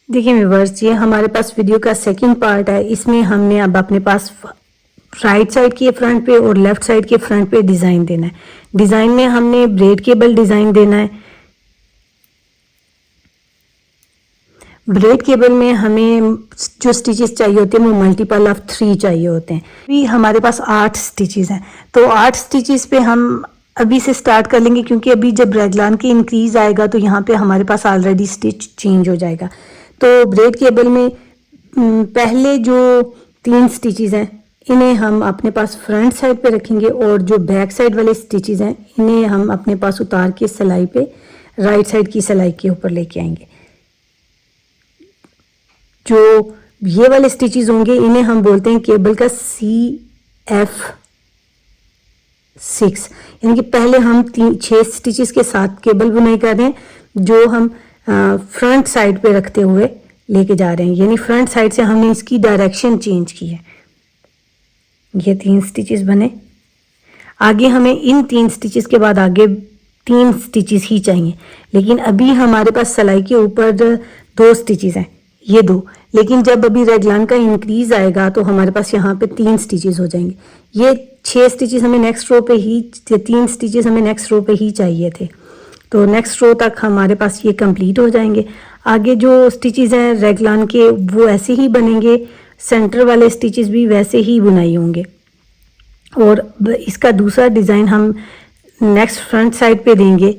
देखिए व्यूअर्स, ये हमारे पास वीडियो का सेकंड पार्ट है। इसमें हमने अब अपने पास राइट साइड के फ्रंट पे और लेफ्ट साइड के फ्रंट पे डिज़ाइन देना है। डिज़ाइन में हमने ब्रेड केबल डिज़ाइन देना है। ब्रेड केबल में हमें जो स्टिचेस चाहिए होते हैं वो मल्टीपल ऑफ 3 चाहिए होते हैं। अभी हमारे पास 8 स्टिचेस हैं, तो 8 स्टिचेस पे हम अभी से स्टार्ट कर लेंगे, क्योंकि अभी जब रेगलान के इंक्रीज आएगा तो यहाँ पे हमारे पास ऑलरेडी स्टिच चेंज हो जाएगा। तो ब्रेड केबल में पहले जो 3 स्टिचेस हैं इन्हें हम अपने पास फ्रंट साइड पे रखेंगे, और जो बैक साइड वाले स्टिचेस हैं इन्हें हम अपने पास उतार के सिलाई पे राइट साइड की सिलाई के ऊपर लेके आएंगे। जो ये वाले स्टिचेस होंगे इन्हें हम बोलते हैं केबल का CF6, यानी कि पहले हम 6 स्टिचेस के साथ केबल बुनाई कर रहे हैं, जो हम फ्रंट साइड पे रखते हुए लेके जा रहे हैं, यानी फ्रंट साइड से हमने इसकी डायरेक्शन चेंज की है। ये 3 स्टिचेस बने। आगे हमें इन 3 स्टिचेस के बाद आगे 3 स्टिचेस ही चाहिए, लेकिन अभी हमारे पास सिलाई के ऊपर 2 स्टिचेस हैं, ये 2। लेकिन जब अभी रेगलान का इंक्रीज आएगा तो हमारे पास यहाँ पे 3 स्टिचेस हो जाएंगे। ये 6 स्टिचेस हमें नेक्स्ट रो पे ही, 3 स्टिचेस हमें नेक्स्ट रो पे ही चाहिए थे, तो नेक्स्ट रो तक हमारे पास ये कंप्लीट हो जाएंगे। आगे जो स्टिचेस हैं रेगलान के वो ऐसे ही बनेंगे, सेंटर वाले स्टिचेस भी वैसे ही बुनाई होंगे, और इसका दूसरा डिज़ाइन हम नेक्स्ट फ्रंट साइड पे देंगे।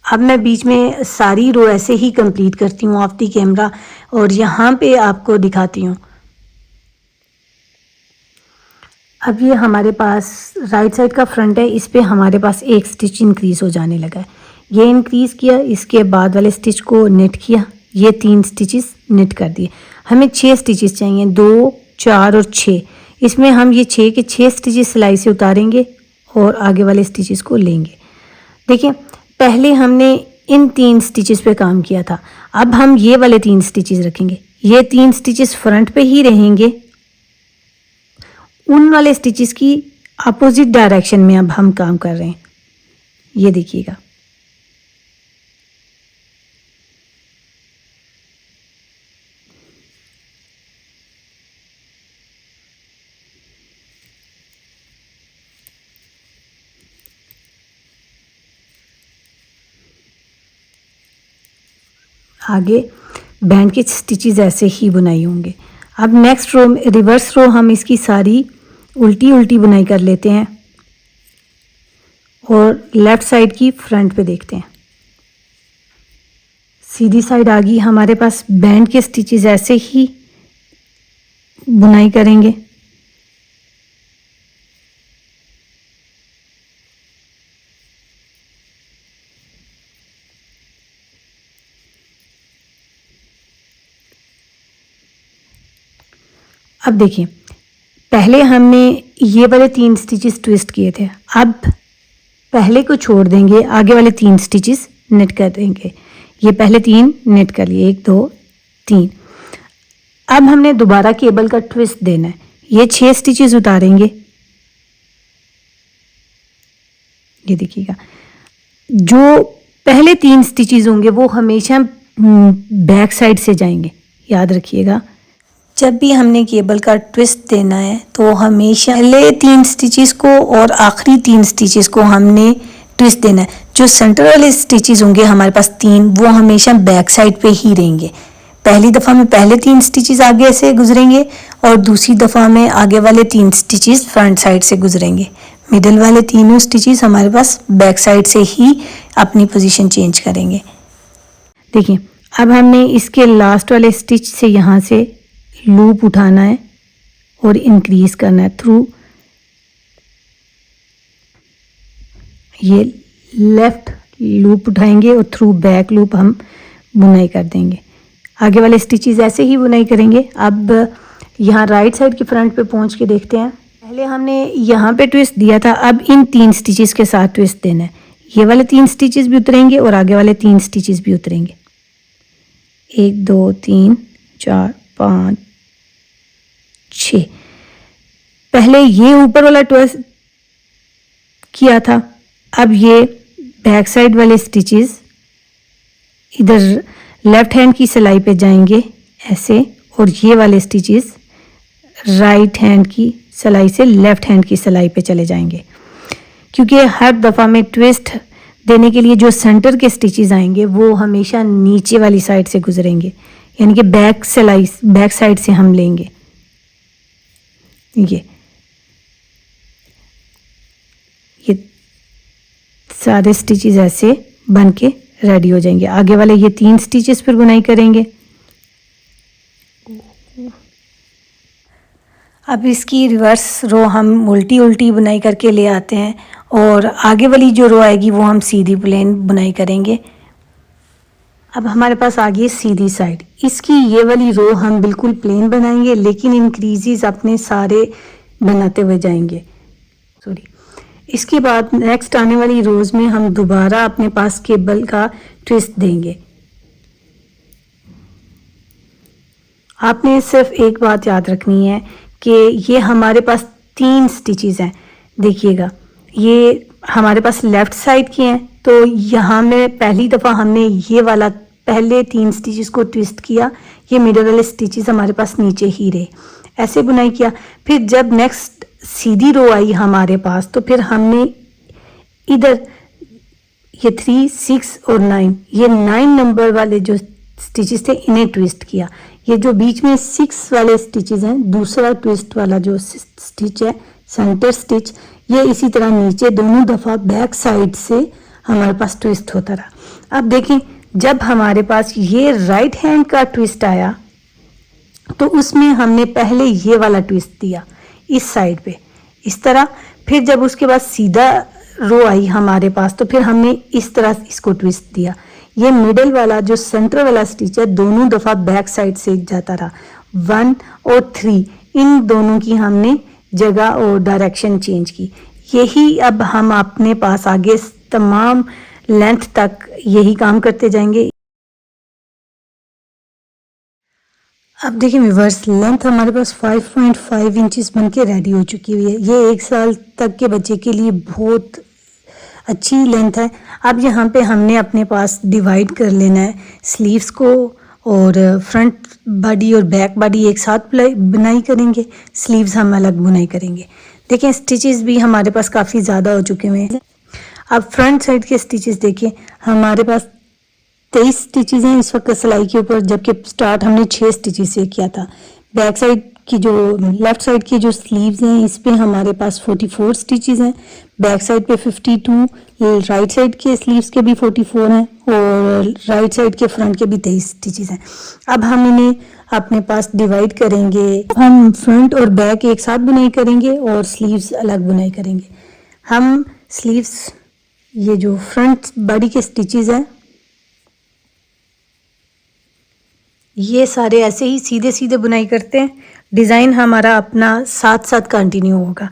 अब मैं बीच में सारी रो ऐसे ही कंप्लीट करती हूँ ऑफ दी कैमरा, और यहाँ पे आपको दिखाती हूँ। अब ये हमारे पास राइट साइड का फ्रंट है, इस पे हमारे पास 1 स्टिच इंक्रीज़ हो जाने लगा है। ये इंक्रीज़ किया, इसके बाद वाले स्टिच को नेट किया, ये 3 स्टिचेस नेट कर दिए। हमें 6 स्टिचेस चाहिए, 2, 4 और 6। इसमें हम ये 6 के 6 स्टिचेस सिलाई से उतारेंगे और आगे वाले स्टिचेस को लेंगे। देखिए, पहले हमने इन 3 स्टिचेस पे काम किया था, अब हम ये वाले 3 स्टिचेस रखेंगे। ये 3 स्टिचेस फ्रंट पे ही रहेंगे, उन वाले स्टिचेस की अपोजिट डायरेक्शन में अब हम काम कर रहे हैं। ये देखिएगा, आगे बैंड के स्टिचेस ऐसे ही बुनाई होंगे। अब नेक्स्ट रो, रिवर्स रो, हम इसकी सारी उल्टी उल्टी बुनाई कर लेते हैं और लेफ्ट साइड की फ्रंट पे देखते हैं। सीधी साइड आ गई हमारे पास, बैंड के स्टिचेस ऐसे ही बुनाई करेंगे। अब देखिए, पहले हमने ये वाले 3 स्टिचेस ट्विस्ट किए थे, अब पहले को छोड़ देंगे, आगे वाले 3 स्टिचेस नेट कर देंगे। ये पहले 3 नेट कर लिए, 1 2 3। अब हमने दोबारा केबल का ट्विस्ट देना है। ये 6 स्टिचेस उतारेंगे, ये देखिएगा। जो पहले 3 स्टिचेस होंगे वो हमेशा बैक साइड से जाएंगे, याद रखिएगा। जब भी हमने केबल का ट्विस्ट देना है तो हमेशा पहले 3 स्टिचेस को और आखिरी 3 स्टिचेस को हमने ट्विस्ट देना है। जो सेंटर वाले स्टिचेस होंगे हमारे पास 3, वो हमेशा बैक साइड पे ही रहेंगे। पहली दफ़ा में पहले 3 स्टिचेस आगे से गुजरेंगे और दूसरी दफ़ा में आगे वाले 3 स्टिचेस फ्रंट साइड से गुजरेंगे। मिडल वाले तीनों स्टिचेस हमारे पास बैक साइड से ही अपनी पोजीशन चेंज करेंगे। देखिए, अब हमने इसके लास्ट वाले स्टिच से यहाँ से लूप उठाना है और इंक्रीज करना है थ्रू ये लेफ्ट लूप उठाएंगे और थ्रू बैक लूप हम बुनाई कर देंगे। आगे वाले स्टिचेस ऐसे ही बुनाई करेंगे। अब यहाँ राइट साइड के फ्रंट पे पहुँच के देखते हैं। पहले हमने यहाँ पे ट्विस्ट दिया था, अब इन 3 स्टिचेस के साथ ट्विस्ट देना है। ये वाले 3 स्टिचेस भी उतरेंगे और आगे वाले 3 स्टिचेस भी उतरेंगे। 1 2 3 4 5 6। पहले ये ऊपर वाला ट्विस्ट किया था, अब ये बैक साइड वाले स्टिचेस इधर लेफ्ट हैंड की सिलाई पे जाएंगे ऐसे, और ये वाले स्टिचेस राइट हैंड की सिलाई से लेफ्ट हैंड की सिलाई पे चले जाएंगे, क्योंकि हर दफ़ा में ट्विस्ट देने के लिए जो सेंटर के स्टिचेस आएंगे वो हमेशा नीचे वाली साइड से गुजरेंगे, यानी कि बैक सिलाई बैक साइड से हम लेंगे। ये सारे स्टिचेस ऐसे बन के रेडी हो जाएंगे। आगे वाले ये 3 स्टिचेस पर बुनाई करेंगे। अब इसकी रिवर्स रो हम उल्टी उल्टी बुनाई करके ले आते हैं, और आगे वाली जो रो आएगी वो हम सीधी प्लेन बुनाई करेंगे। अब हमारे पास आ गई सीधी साइड। इसकी ये वाली रो हम बिल्कुल प्लेन बनाएंगे, लेकिन इंक्रीजेस अपने सारे बनाते हुए जाएंगे। सॉरी, इसके बाद नेक्स्ट आने वाली रोज में हम दोबारा अपने पास केबल का ट्विस्ट देंगे। आपने सिर्फ एक बात याद रखनी है कि ये हमारे पास 3 स्टिचेस हैं। देखिएगा, ये हमारे पास लेफ्ट साइड की हैं, तो यहाँ में पहली दफ़ा हमने ये वाला पहले 3 स्टिचेस को ट्विस्ट किया, ये मिडल वाले स्टिचेस हमारे पास नीचे ही रहे, ऐसे बुनाई किया। फिर जब नेक्स्ट सीधी रो आई हमारे पास, तो फिर हमने इधर ये 3, 6 और 9, ये 9 नंबर वाले जो स्टिचेस थे इन्हें ट्विस्ट किया। ये जो बीच में 6 वाले स्टिचेस हैं, दूसरा ट्विस्ट वाला जो स्टिच है सेंटर स्टिच, ये इसी तरह नीचे दोनों दफ़ा बैक साइड से हमारे पास ट्विस्ट होता रहा। अब देखें, जब हमारे पास ये राइट हैंड का ट्विस्ट आया तो उसमें हमने पहले ये वाला ट्विस्ट दिया इस साइड पे इस तरह। फिर जब उसके बाद सीधा रो आई हमारे पास, तो फिर हमने इस तरह इसको ट्विस्ट दिया। ये मिडल वाला जो सेंटर वाला स्टिच है दोनों दफ़ा बैक साइड से जाता रहा। 1 और 3 इन दोनों की हमने जगह और डायरेक्शन चेंज की। यही अब हम अपने पास आगे तमाम लेंथ तक यही काम करते जाएंगे। अब देखिए व्यूअर्स, लेंथ हमारे पास 5.5 इंचेस बन के रेडी हो चुकी हुई है। ये 1 साल तक के बच्चे के लिए बहुत अच्छी लेंथ है। अब यहाँ पे हमने अपने पास डिवाइड कर लेना है स्लीव्स को, और फ्रंट बॉडी और बैक बॉडी एक साथ बुनाई करेंगे, स्लीव्स हम अलग बुनाई करेंगे। देखें, स्टिचेस भी हमारे पास काफ़ी ज़्यादा हो चुके हुए हैं। अब फ्रंट साइड के स्टिचेस देखिए, हमारे पास 23 स्टिचेस हैं इस वक्त सिलाई के ऊपर, जबकि स्टार्ट हमने 6 स्टिचेस से किया था। बैक साइड की जो लेफ्ट साइड की जो स्लीव्स हैं इस पे हमारे पास 44 स्टिचेस हैं, बैक साइड पे 52, राइट साइड के स्लीव्स के भी 44 हैं, और राइट साइड के फ्रंट के भी 23 स्टिचेस हैं। अब हम इन्हें अपने पास डिवाइड करेंगे। हम फ्रंट और बैक एक साथ बुनाई करेंगे और स्लीव्स अलग बुनाई करेंगे। हम स्लीव्स, ये जो फ्रंट बॉडी के स्टिचेस हैं ये सारे ऐसे ही सीधे सीधे बुनाई करते हैं। डिज़ाइन हमारा अपना साथ साथ कंटिन्यू होगा।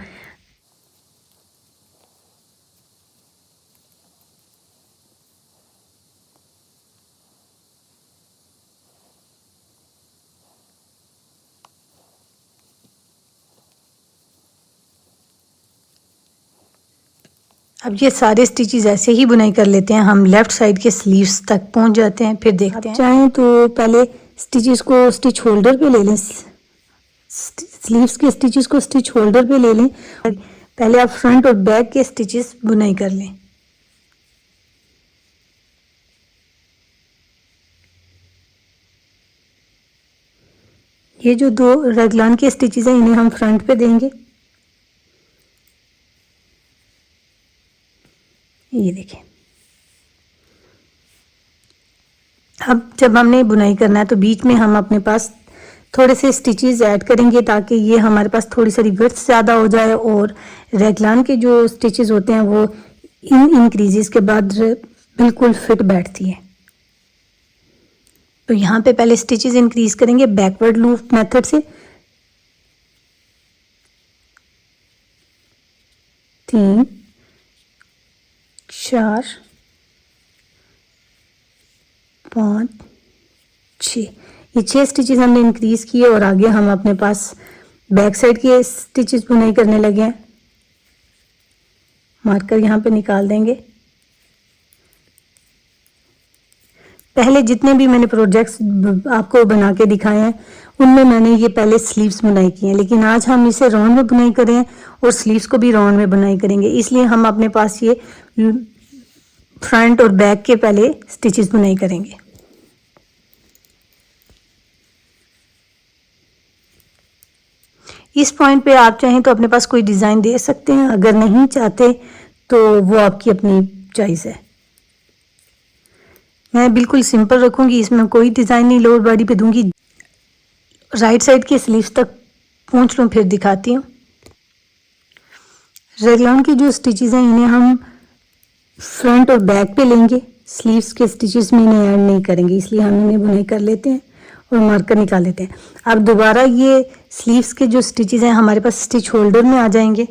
अब ये सारे स्टिचेस ऐसे ही बुनाई कर लेते हैं। हम लेफ्ट साइड के स्लीव्स तक पहुंच जाते हैं, फिर देखते हैं। चाहें तो पहले स्टिचेस को स्टिच होल्डर पे ले लें, स्लीव्स के स्टिचेस को स्टिच होल्डर पे ले लें। पहले आप फ्रंट और बैक के स्टिचेस बुनाई कर लें। ये जो 2 रेगलान के स्टिचेस हैं इन्हें हम फ्रंट पे देंगे। ये देखें, अब जब हमने बुनाई करना है तो बीच में हम अपने पास थोड़े से स्टिचेस ऐड करेंगे ताकि ये हमारे पास थोड़ी सारी विड्थ ज़्यादा हो जाए, और रेगलान के जो स्टिचेस होते हैं वो इन इंक्रीजेस के बाद बिल्कुल फिट बैठती है। तो यहाँ पे पहले स्टिचेस इंक्रीज करेंगे बैकवर्ड लूप मेथड से। 3 4 5 6, ये 6 स्टिचेस हमने इंक्रीज किए, और आगे हम अपने पास बैक साइड के स्टिचेस बुनाई करने लगे हैं। मार्कर यहाँ पे निकाल देंगे। पहले जितने भी मैंने प्रोजेक्ट्स आपको बना के दिखाए हैं उनमें मैंने ये पहले स्लीव्स बुनाई की है, लेकिन आज हम इसे राउंड में बुनाई करें और स्लीव्स को भी राउंड में बुनाई करेंगे, इसलिए हम अपने पास ये फ्रंट और बैक के पहले स्टिचेस बुनाई करेंगे। इस पॉइंट पे आप चाहें तो अपने पास कोई डिज़ाइन दे सकते हैं, अगर नहीं चाहते तो वो आपकी अपनी चॉइस है। मैं बिल्कुल सिंपल रखूंगी, इसमें कोई डिज़ाइन नहीं लोअर बॉडी पे दूंगी। राइट साइड के स्लीव्स तक पहुंच लूँ फिर दिखाती हूँ। रेगलाउन की जो स्टिचेस हैं इन्हें हम फ्रंट और बैक पे लेंगे, स्लीव्स के स्टिचेस में इन्हें ऐड नहीं करेंगे, इसलिए हम इन्हें बुनाई कर लेते हैं और मार्कर निकाल लेते हैं। अब दोबारा ये स्लीव्स के जो स्टिचेस हैं हमारे पास स्टिच होल्डर में आ जाएंगे,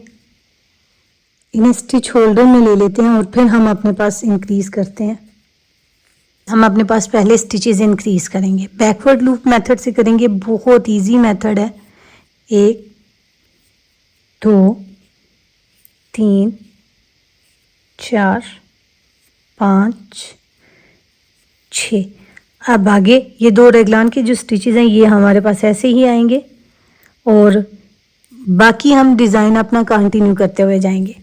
इन्हें स्टिच होल्डर में ले लेते हैं और फिर हम अपने पास इंक्रीज करते हैं। हम अपने पास पहले स्टिचेस इंक्रीज करेंगे, बैकवर्ड लूप मेथड से करेंगे, बहुत इजी मेथड है। 1 2 3 4 5 6। अब आगे ये 2 रेगलान के जो स्टिचेस हैं ये हमारे पास ऐसे ही आएंगे और बाकी हम डिज़ाइन अपना कंटिन्यू करते हुए जाएंगे।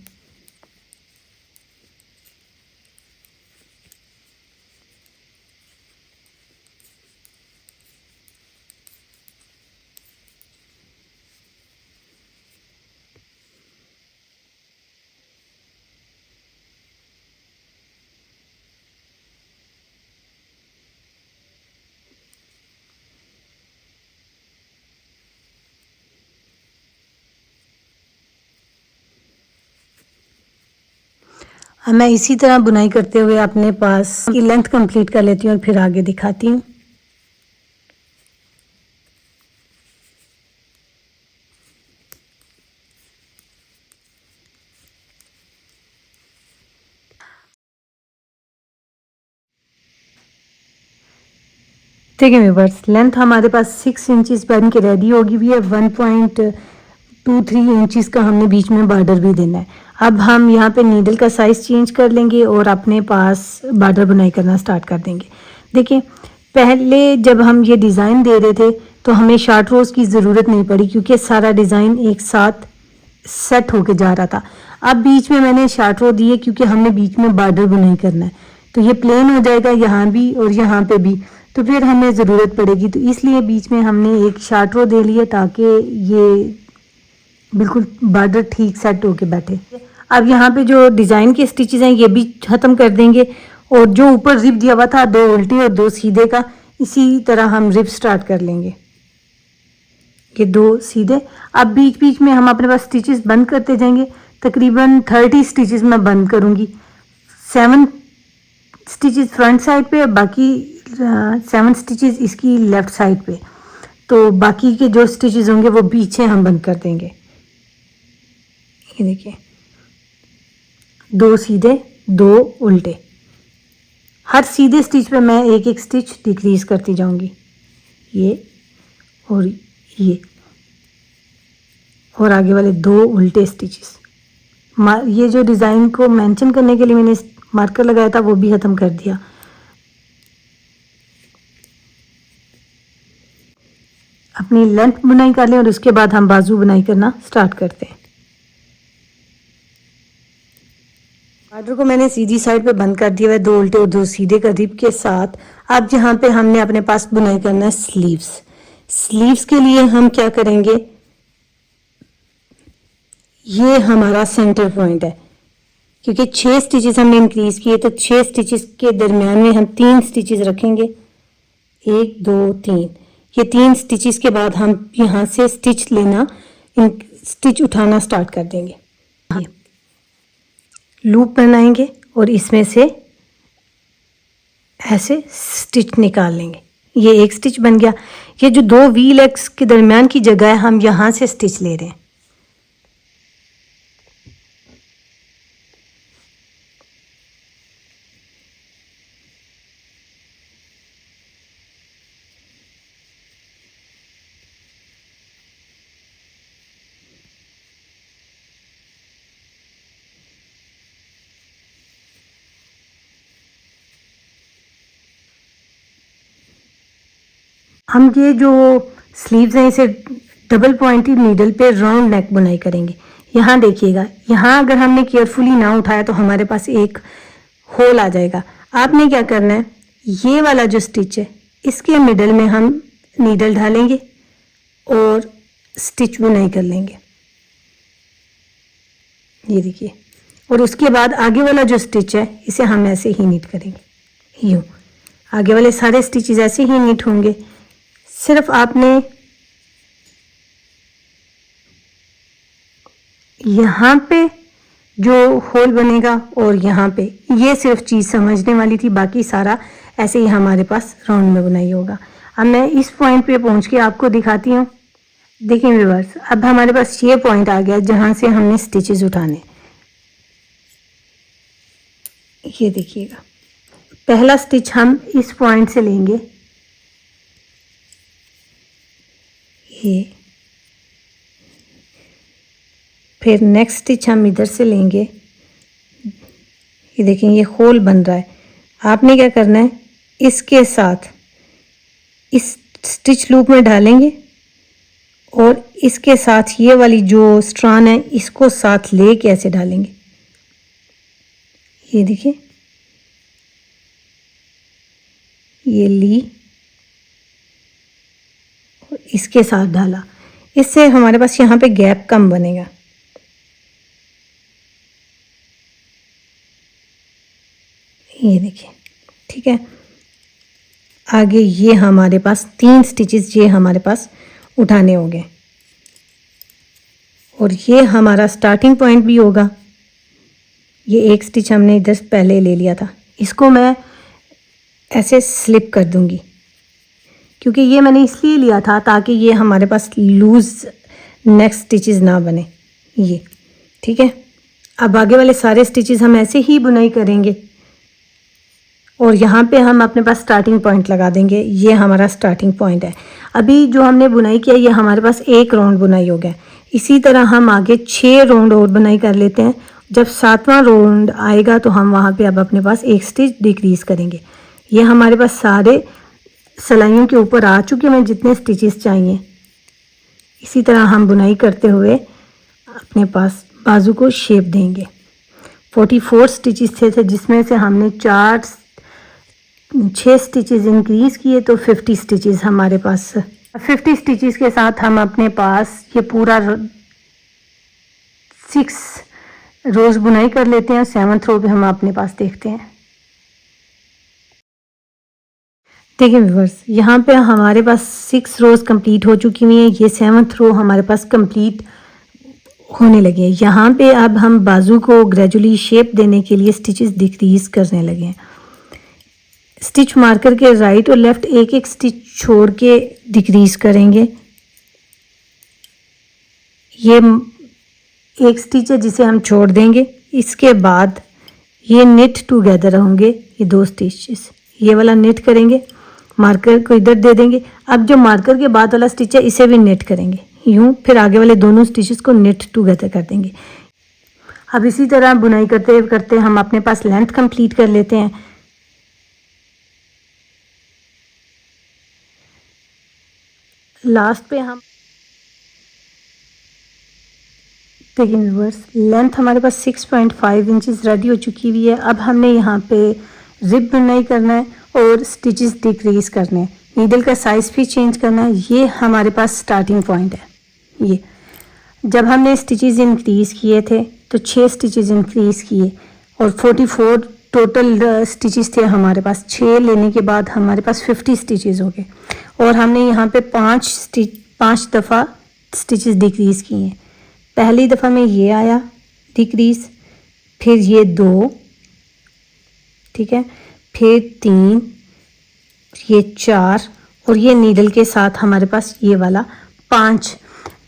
मैं इसी तरह बुनाई करते हुए अपने पास की लेंथ कंप्लीट कर लेती हूँ और फिर आगे दिखाती हूँ। देखिए व्यूअर्स, लेंथ हमारे पास 6 इंचज़ बन के रेडी होगी हुई है। 1.23 इंचज़ का हमने बीच में बॉर्डर भी देना है। अब हम यहाँ पे नीडल का साइज़ चेंज कर लेंगे और अपने पास बॉर्डर बुनाई करना स्टार्ट कर देंगे। देखिए पहले जब हम ये डिज़ाइन दे रहे थे तो हमें शार्ट रोज़ की ज़रूरत नहीं पड़ी क्योंकि सारा डिज़ाइन एक साथ सेट होके जा रहा था। अब बीच में मैंने शार्ट रो दिए क्योंकि हमने बीच में बॉर्डर बुनाई करना है, तो ये प्लेन हो जाएगा यहाँ भी और यहाँ पे भी, तो फिर हमें ज़रूरत पड़ेगी, तो इसलिए बीच में हमने एक शार्ट रो दे लिया ताकि ये बिल्कुल बॉर्डर ठीक सेट होके बैठे। अब यहाँ पे जो डिज़ाइन के स्टिचेस हैं ये भी ख़त्म कर देंगे और जो ऊपर रिप दिया हुआ था 2 उल्टे और 2 सीधे का, इसी तरह हम रिप स्टार्ट कर लेंगे। ये 2 सीधे। अब बीच बीच में हम अपने पास स्टिचेस बंद करते जाएंगे, तकरीबन 30 स्टिचेस मैं बंद करूँगी। 7 स्टिचेस फ्रंट साइड पे, बाकी 7 स्टिचेस इसकी लेफ़्ट साइड पे, तो बाकी के जो स्टिचेस होंगे वो पीछे हम बंद कर देंगे। ये देखिए 2 सीधे 2 उल्टे, हर सीधे स्टिच पे मैं एक एक स्टिच डिक्रीज करती जाऊंगी, ये और ये, और आगे वाले 2 उल्टे स्टिचेस। ये जो डिज़ाइन को मेंशन करने के लिए मैंने मार्कर लगाया था वो भी ख़त्म कर दिया। अपनी लेंथ बुनाई कर लें और उसके बाद हम बाजू बुनाई करना स्टार्ट करते हैं। बॉर्डर को मैंने सीधी साइड पे बंद कर दिया है 2 उल्टे और 2 सीधे का रिप के साथ। अब यहाँ पे हमने अपने पास बुनाई करना है स्लीव्स। स्लीव्स के लिए हम क्या करेंगे, ये हमारा सेंटर पॉइंट है क्योंकि 6 स्टिचेस हमने इंक्रीज किए, तो 6 स्टिचेस के दरमियान में हम 3 स्टिचेस रखेंगे, 1 2 3। ये 3 स्टिचेस के बाद हम यहाँ से स्टिच लेना, स्टिच उठाना स्टार्ट कर देंगे। लूप बनाएंगे और इसमें से ऐसे स्टिच निकाल लेंगे। ये एक स्टिच बन गया। ये जो 2 वी लेग्स के दरमियान की जगह है हम यहाँ से स्टिच ले रहे हैं। हम ये जो स्लीव्स हैं इसे डबल पॉइंटेड नीडल पे राउंड नेक बुनाई करेंगे। यहाँ देखिएगा, यहाँ अगर हमने केयरफुली ना उठाया तो हमारे पास एक होल आ जाएगा। आपने क्या करना है, ये वाला जो स्टिच है इसके मिडल में हम नीडल डालेंगे और स्टिच बुनाई कर लेंगे, ये देखिए। और उसके बाद आगे वाला जो स्टिच है इसे हम ऐसे ही नीट करेंगे, यूँ। आगे वाले सारे स्टिचेस ऐसे ही नीट होंगे। सिर्फ आपने यहाँ पे जो होल बनेगा और यहाँ पे, ये सिर्फ चीज़ समझने वाली थी, बाकी सारा ऐसे ही हमारे पास राउंड में बुनाई होगा। अब मैं इस पॉइंट पे पहुँच के आपको दिखाती हूँ। देखिए व्यूअर्स, अब हमारे पास ये पॉइंट आ गया जहाँ से हमने स्टिचेस उठाने। ये देखिएगा, पहला स्टिच हम इस पॉइंट से लेंगे, ये। फिर नेक्स्ट स्टिच हम इधर से लेंगे, ये देखें ये होल बन रहा है। आपने क्या करना है, इसके साथ इस स्टिच लूप में डालेंगे और इसके साथ ये वाली जो स्ट्रान है इसको साथ लेके ऐसे डालेंगे, ये देखिए, ये ली और इसके साथ डाला। इससे हमारे पास यहाँ पे गैप कम बनेगा। ये देखिए, ठीक है। आगे ये हमारे पास 3 स्टिचेस ये हमारे पास उठाने होंगे और ये हमारा स्टार्टिंग पॉइंट भी होगा। ये एक स्टिच हमने इधर पहले ले लिया था, इसको मैं ऐसे स्लिप कर दूंगी क्योंकि ये मैंने इसलिए लिया था ताकि ये हमारे पास लूज नेक्स्ट स्टिचेस ना बने, ये ठीक है। अब आगे वाले सारे स्टिचेस हम ऐसे ही बुनाई करेंगे और यहाँ पे हम अपने पास स्टार्टिंग पॉइंट लगा देंगे। ये हमारा स्टार्टिंग पॉइंट है। अभी जो हमने बुनाई किया ये हमारे पास एक राउंड बुनाई हो गया। इसी तरह हम आगे 6 राउंड और बुनाई कर लेते हैं। जब 7वां राउंड आएगा तो हम वहाँ पे अब अपने पास एक स्टिच डिक्रीज करेंगे। ये हमारे पास सारे सिलाइयों के ऊपर आ चुके हैं जितने स्टिचेस चाहिए। इसी तरह हम बुनाई करते हुए अपने पास बाजू को शेप देंगे। 44 स्टिचेस थे जिसमें से हमने 6 स्टिचेस इंक्रीज़ किए तो 50 स्टिचेस हमारे पास। 50 स्टिचेस के साथ हम अपने पास ये पूरा 6 रोज़ बुनाई कर लेते हैं। 7th रो पे हम अपने पास देखते हैं। देखिए व्यूअर्स, यहाँ पे हमारे पास 6 रोज़ कंप्लीट हो चुकी हुई हैं। ये 7th रो हमारे पास कंप्लीट होने लगे हैं। यहाँ पे अब हम बाजू को ग्रेजुअली शेप देने के लिए स्टिचेस डिक्रीज करने लगे हैं। स्टिच मार्कर के राइट और लेफ्ट एक एक स्टिच छोड़ के डिक्रीज करेंगे। ये एक स्टिच है जिसे हम छोड़ देंगे। इसके बाद ये निट टुगेदर होंगे ये 2 स्टिचेस, ये वाला निट करेंगे, मार्कर को इधर दे देंगे। अब जो मार्कर के बाद वाला स्टिच है इसे भी निट करेंगे यूँ, फिर आगे वाले दोनों स्टिचेस को निट टुगेदर कर देंगे। अब इसी तरह बुनाई करते करते हम अपने पास लेंथ कंप्लीट कर लेते हैं। लास्ट पे हम देखिए व्यूअर्स, लेंथ हमारे पास 6.5 इंचेस रेडी हो चुकी हुई है। अब हमने यहाँ पे जिप बुनाई करना है और स्टिचेस डिक्रीज करने हैं। नीडल का साइज़ भी चेंज करना है। ये हमारे पास स्टार्टिंग पॉइंट है। ये जब हमने स्टिचेस इंक्रीज़ किए थे तो 6 स्टिचेस इंक्रीज़ किए और 44 टोटल स्टिचेस थे हमारे पास। 6 लेने के बाद हमारे पास 50 स्टिचेस हो गए और हमने यहाँ पे 5 दफ़ा स्टिचेस डिक्रीज़ किए हैं। पहली दफ़ा में ये आया डिक्रीज़, फिर ये 2, ठीक है, फिर 3, ये 4 और ये नीडल के साथ हमारे पास ये वाला 5।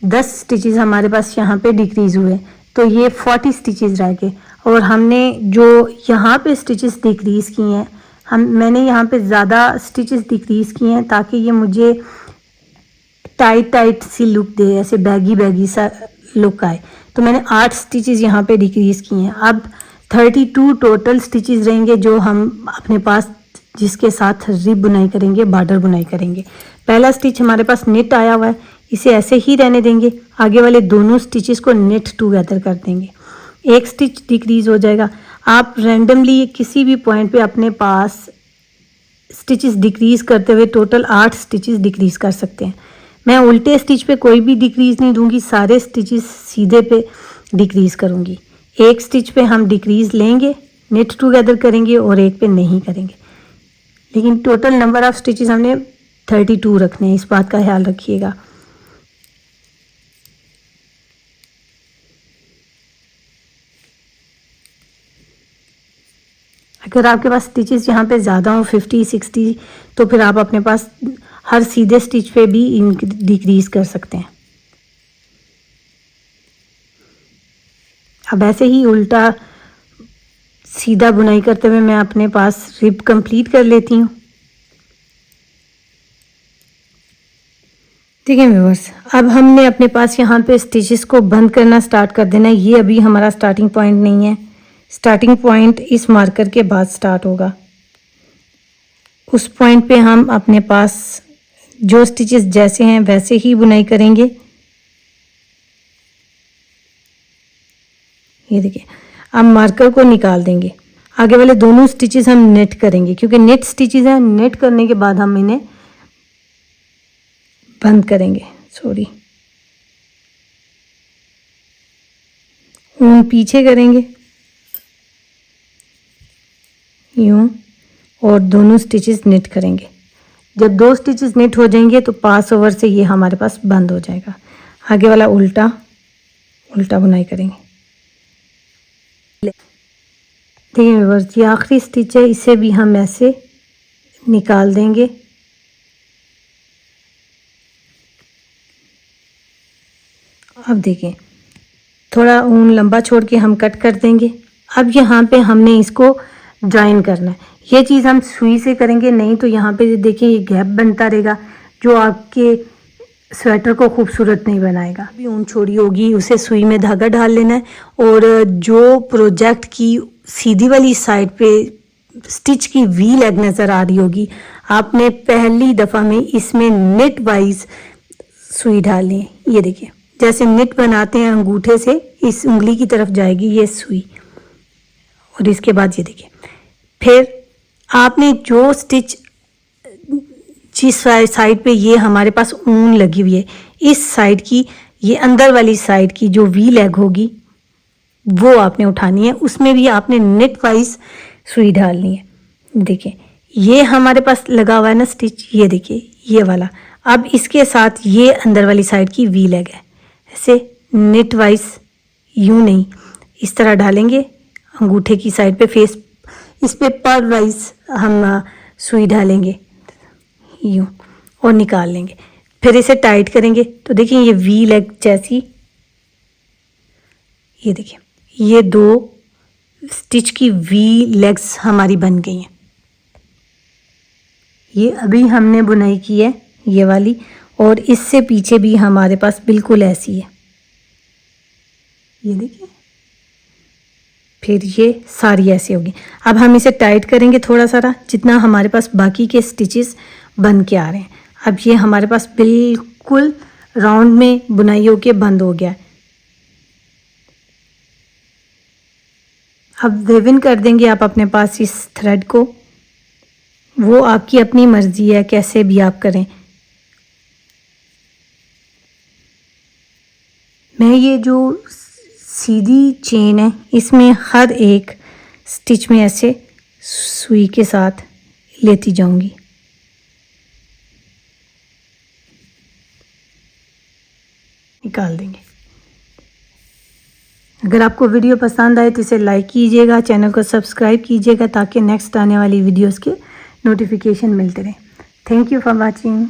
10 स्टिचेस हमारे पास यहाँ पे डिक्रीज़ हुए तो ये 40 स्टिचेस रह गए। और हमने जो यहाँ पे स्टिचेस डिक्रीज़ किए हैं, मैंने यहाँ पे ज़्यादा स्टिचेस डिक्रीज़ किए हैं ताकि ये मुझे टाइट सी लुक दे, ऐसे बैगी सा लुक आए। तो मैंने 8 स्टिचेस यहाँ पे डिक्रीज़ किए हैं। अब 32 टोटल स्टिचेस रहेंगे जो हम अपने पास जिसके साथ रिब बुनाई करेंगे, बॉर्डर बुनाई करेंगे। पहला स्टिच हमारे पास नेट आया हुआ है, इसे ऐसे ही रहने देंगे। आगे वाले दोनों स्टिचेस को नेट टुगेदर कर देंगे, एक स्टिच डिक्रीज हो जाएगा। आप रैंडमली किसी भी पॉइंट पे अपने पास स्टिचेस डिक्रीज करते हुए टोटल 8 स्टिचेस डिक्रीज कर सकते हैं। मैं उल्टे स्टिच पे कोई भी डिक्रीज नहीं दूंगी, सारे स्टिचेस सीधे पे डिक्रीज करूंगी। एक स्टिच पे हम डिक्रीज लेंगे, नेट टुगेदर करेंगे, और एक पे नहीं करेंगे। लेकिन टोटल नंबर ऑफ स्टिचेस हमने 32 रखने हैं, इस बात का ख्याल रखिएगा। अगर आपके पास स्टिचेस यहाँ पे ज़्यादा हो 50-60, तो फिर आप अपने पास हर सीधे स्टिच पे भी डिक्रीज कर सकते हैं। अब ऐसे ही उल्टा सीधा बुनाई करते हुए मैं अपने पास रिब कंप्लीट कर लेती हूँ। ठीक है व्यूअर्स, अब हमने अपने पास यहाँ पे स्टिचेस को बंद करना स्टार्ट कर देना है। ये अभी हमारा स्टार्टिंग पॉइंट नहीं है, स्टार्टिंग पॉइंट इस मार्कर के बाद स्टार्ट होगा। उस पॉइंट पे हम अपने पास जो स्टिचेस जैसे हैं वैसे ही बुनाई करेंगे। ये देखिए, अब मार्कर को निकाल देंगे। आगे वाले दोनों स्टिचेस हम नेट करेंगे, क्योंकि नेट स्टिचेस हैं। नेट करने के बाद हम इन्हें बंद करेंगे। सॉरी, ऊन पीछे करेंगे यूं, और दोनों स्टिचेस नेट करेंगे। जब 2 स्टिचेस नेट हो जाएंगे तो पास ओवर से ये हमारे पास बंद हो जाएगा। आगे वाला उल्टा उल्टा बुनाई करेंगे। देखिए व्यूअर्स, ये आखिरी स्टिच है, इसे भी हम ऐसे निकाल देंगे। अब देखें, थोड़ा ऊन लंबा छोड़ के हम कट कर देंगे। अब यहाँ पे हमने इसको ज्वाइन करना है। ये चीज़ हम सुई से करेंगे, नहीं तो यहाँ पे देखिए ये गैप बनता रहेगा जो आपके स्वेटर को खूबसूरत नहीं बनाएगा। अभी ऊन छोड़ी होगी उसे सुई में धागा डाल लेना है, और जो प्रोजेक्ट की सीधी वाली साइड पे स्टिच की वी लेग नज़र आ रही होगी, आपने पहली दफ़ा में इसमें नेट वाइज सुई डालनी है। ये देखिए, जैसे नेट बनाते हैं अंगूठे से, इस उंगली की तरफ जाएगी ये सुई, और इसके बाद ये देखिए, फिर आपने जो स्टिच जिस साइड पे ये हमारे पास ऊन लगी हुई है, इस साइड की, ये अंदर वाली साइड की जो वी लेग होगी वो आपने उठानी है। उसमें भी आपने नेट वाइज सुई डालनी है। देखिए, ये हमारे पास लगा हुआ है ना स्टिच, ये देखिए ये वाला। अब इसके साथ ये अंदर वाली साइड की वी लेग है, ऐसे नेट वाइज, यूं नहीं, इस तरह डालेंगे अंगूठे की साइड पे, फेस इस पे पर वाइज हम सुई डालेंगे यूं, और निकाल लेंगे। फिर इसे टाइट करेंगे तो देखिए ये वी लेग जैसी, ये देखिए ये 2 स्टिच की वी लेग्स हमारी बन गई हैं। ये अभी हमने बुनाई की है ये वाली, और इससे पीछे भी हमारे पास बिल्कुल ऐसी है, ये देखिए। फिर ये सारी ऐसी होगी। अब हम इसे टाइट करेंगे थोड़ा सारा, जितना हमारे पास बाकी के स्टिचेस बन के आ रहे हैं। अब ये हमारे पास बिल्कुल राउंड में बुनाई होके बंद हो गया है। अब वेविंग कर देंगे आप अपने पास इस थ्रेड को, वो आपकी अपनी मर्जी है कैसे भी आप करें। मैं ये जो सीधी चेन है इसमें हर एक स्टिच में ऐसे सुई के साथ लेती जाऊंगी। निकाल देंगे। अगर आपको वीडियो पसंद आए तो इसे लाइक कीजिएगा, चैनल को सब्सक्राइब कीजिएगा ताकि नेक्स्ट आने वाली वीडियोस के नोटिफिकेशन मिलते रहें। Thank you for watching.